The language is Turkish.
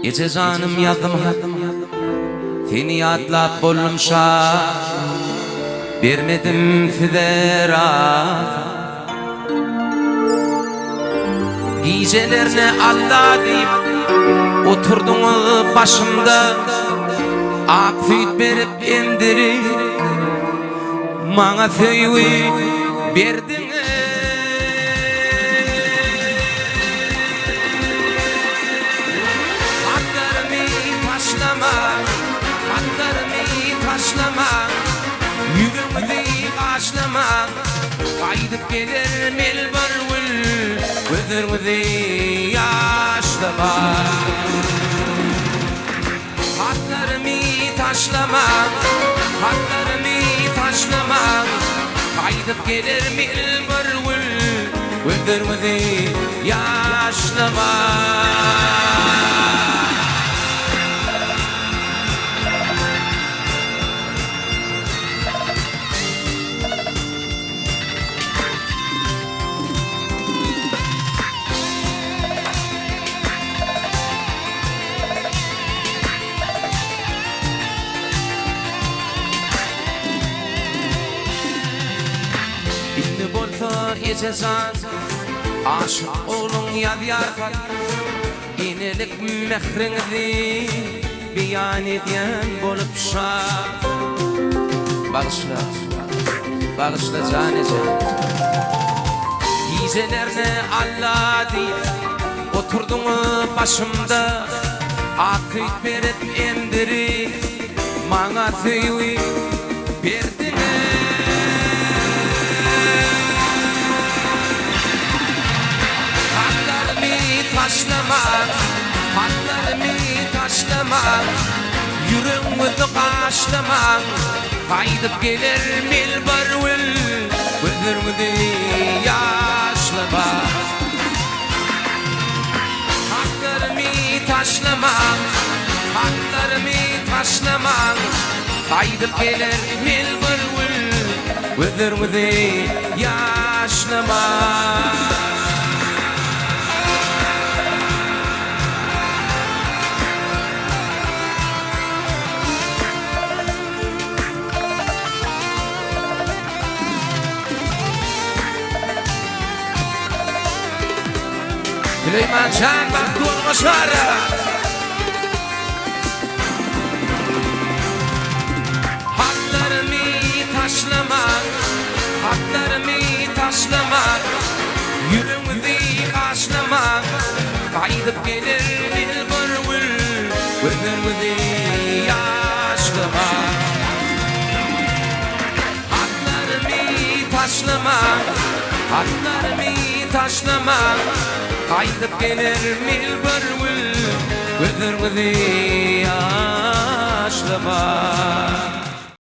Gece canım yazdım seni atlap bollumşa vermedim fidera gecelerine Allah deyip oturdun başımda akfit berip endiri bana söyleyi verdin. Taşlama, yüreğimi deyip aşlama, kaydıp gelir melbarvül, gözlerimi deyip yaşlama. Hatlarımı taşlama, kaydıp gelir melbarvül, gözlerimi deyip yaşlama. İnni boltar ecezan aşık oğlun yadyarfat inelik mehrini beyan ediyen bolup şad bağışla cane gecelerine Allah deyip oturdun başımda akıt berip endiri bana söyleyi verdin. Hatlarımı taşlama, yüreğimi kaşlama, kaydıp gelir melbarvül, gözlerimi deyip yaşlama. Hatlarımı taşlama, kaydıp gelir melbarvül, gözlerimi deyip yaşlama. Süleyman Can Baktuğun Başarı Hatlarımı taşlama, yüreğimi deyip aşlama, kaydıp gelir melbarvül, gözlerimi deyip yaşlama. Hatlarımı taşlama, kaydıp gelir melbarvül, gözlerimi deyip yaşlama.